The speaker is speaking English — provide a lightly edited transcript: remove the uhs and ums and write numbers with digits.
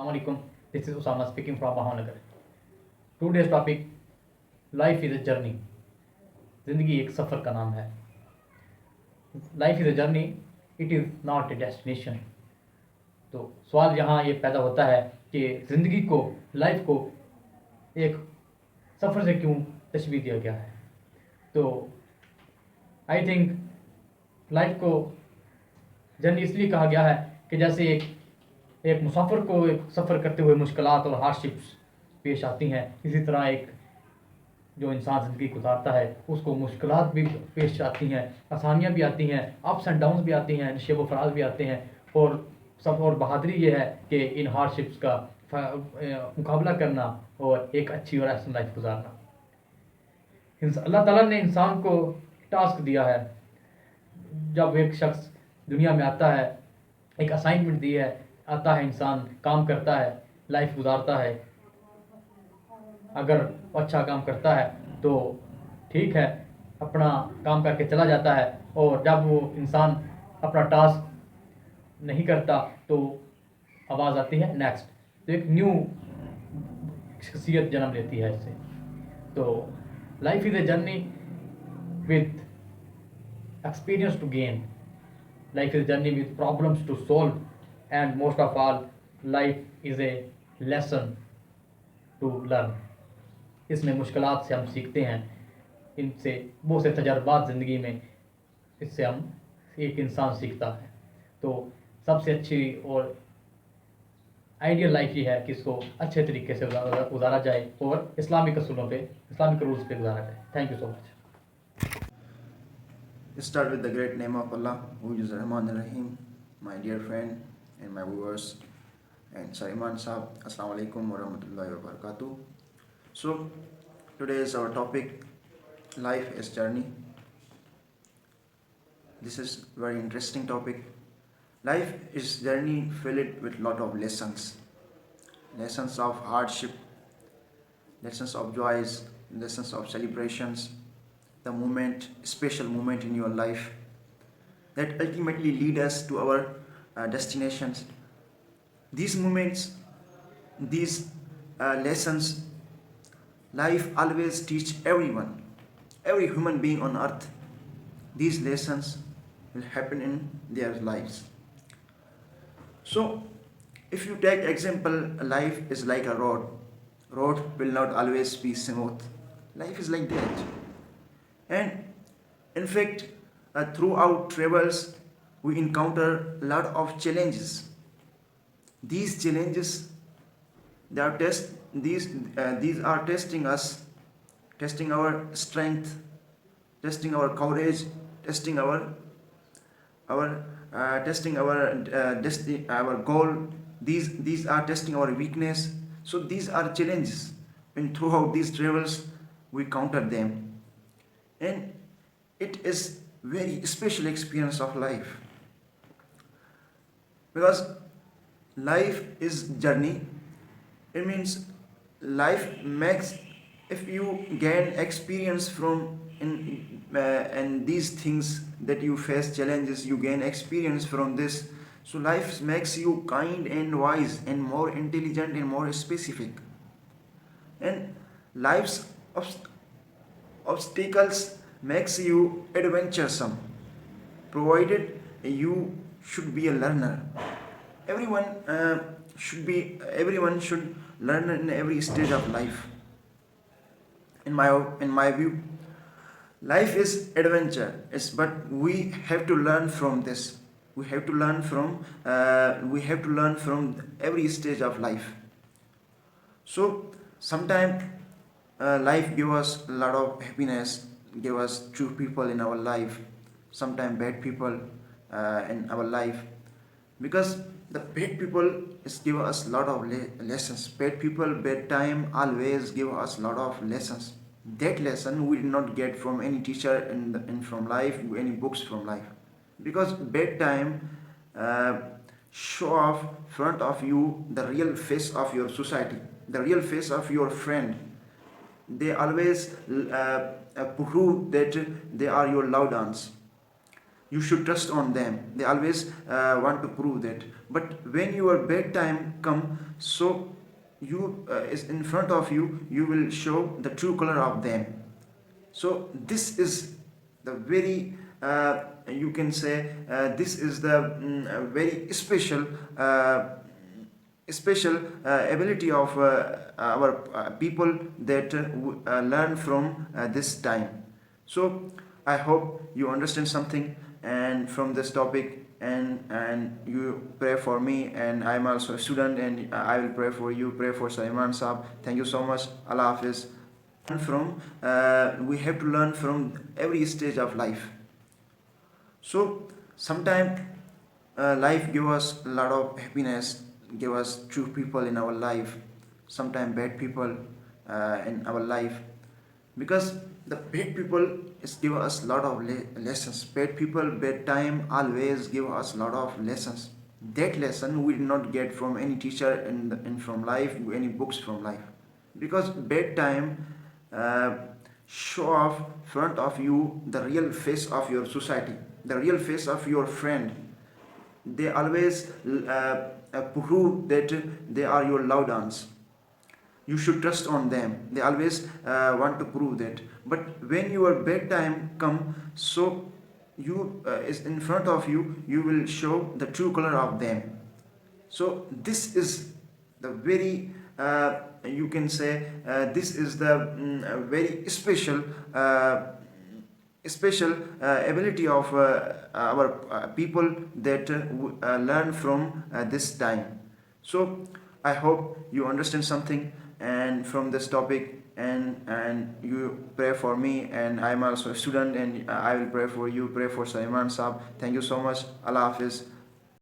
Alaikum. This is Osama speaking from Bahawanagar. Today's topic: Life is a journey. जिंदगी एक सफ़र का नाम है. Life is a journey. It is not a destination. तो सवाल यहाँ ये पैदा होता है कि ज़िंदगी को, लाइफ को एक सफ़र से क्यों तशबीह दिया गया है. तो आई थिंक लाइफ को जर्नी इसलिए कहा गया है कि जैसे एक मुसाफिर को एक सफ़र करते हुए मुश्किलात और हार्डशिप्स पेश आती हैं, इसी तरह एक जो इंसान ज़िंदगी गुजारता है उसको मुश्किलात भी पेश आती हैं, आसानियाँ भी आती हैं, अप्स एंड डाउन्स भी आती हैं, नशेब व फराज भी आते हैं. और बहादुरी ये है कि इन हार्डशिप्स का मुकाबला करना और एक अच्छी और अहसन लाइफ गुजारना. अल्लाह ताला ने इंसान को टास्क दिया है. जब एक शख्स दुनिया में आता है, एक असाइनमेंट दी है, आता है, इंसान काम करता है, लाइफ गुजारता है. अगर अच्छा काम करता है तो ठीक है, अपना काम करके चला जाता है. और जब वो इंसान अपना टास्क नहीं करता तो आवाज़ आती है नेक्स्ट. तो एक न्यू शख्सियत जन्म लेती है इससे. तो life is a journey with experience to gain. Life is a journey with problems to solve, and most of all, life is a lesson to learn. इसमें मुश्किलात से हम सीखते हैं, इनसे बहुत से तजर्बात ज़िंदगी में, इससे हम एक इंसान सीखता है. तो सबसे अच्छी और आइडियल लाइफ ये है कि इसको अच्छे तरीके से गुजारा जाए और इस्लामिक असूलों पे, इस्लामिक रूल्स पे गुजारा जाए. Thank you so much. Start with the great name of Allah, who is Rahman Rahim, my dear friend and my viewers. And Sir Imran Sahab, Assalamu Alaikum wa Rahmatullahi wa Barakatuh. So, today is our topic, life is journey. This is very interesting topic. Life is journey filled with lot of lessons. Lessons of hardship, lessons of joys, lessons of celebrations, the moment, special moment in your life that ultimately lead us to our destinations. These moments, these lessons, life always teach everyone, every human being on earth. These lessons will happen in their lives. So, if you take example, life is like a road. Road will not always be smooth. Life is like that. And in fact, throughout travels, we encounter a lot of challenges. These challenges, these are testing us, testing our strength, testing our courage, testing our goal. These are testing our weakness. So these are challenges, and throughout these travels, we counter them. And it is very special experience of life, because life is journey. It means life makes, if you gain experience from and these things that you face, challenges, you gain experience from this. So life makes you kind and wise and more intelligent and more specific. And life's obstacles makes you adventuresome, provided you should be a learner. Everyone should learn in every stage of life. In my view, life is adventure. But we have to learn from this. We have to learn from every stage of life. So sometimes life gives us a lot of happiness, give us true people in our life, sometimes bad people in our life, because the bad people give us a lot of lessons. Bad people, bad time always give us a lot of lessons. That lesson we did not get from any teacher and from life, any books from life, because bad time show off front of you the real face of your society, the real face of your friend. They always prove that they are your loved ones. You should trust on them. They always want to prove that. But when your bedtime come, so you is in front of you, you will show the true color of them. So this is the very you can say this is the very special ability of our people that learn from this time. So I hope you understand something and from this topic, and you pray for me, and I'm also a student, and I will pray for you. Pray for Imran Saab. Thank you so much. Allah Hafiz. From we have to learn from every stage of life. So sometimes life give us a lot of happiness, give us true people in our life, sometimes bad people in our life, because the bad people is give us a lot of lessons. Bad people, bad time always give us a lot of lessons. That lesson we did not get from any teacher in from life, any books from life, because bad time show off front of you the real face of your society, the real face of your friend. They always prove that they are your loved ones. You should trust on them. They always want to prove that. But when your bedtime come, so you is in front of you, you will show the true color of them. So this is the very you can say this is the very special ability of our people that learn from this time. So I hope you understand something and from this topic, and you pray for me, and I'm also a student, and I will pray for you. Pray for Imran Saab. Thank you so much. Allah Hafiz.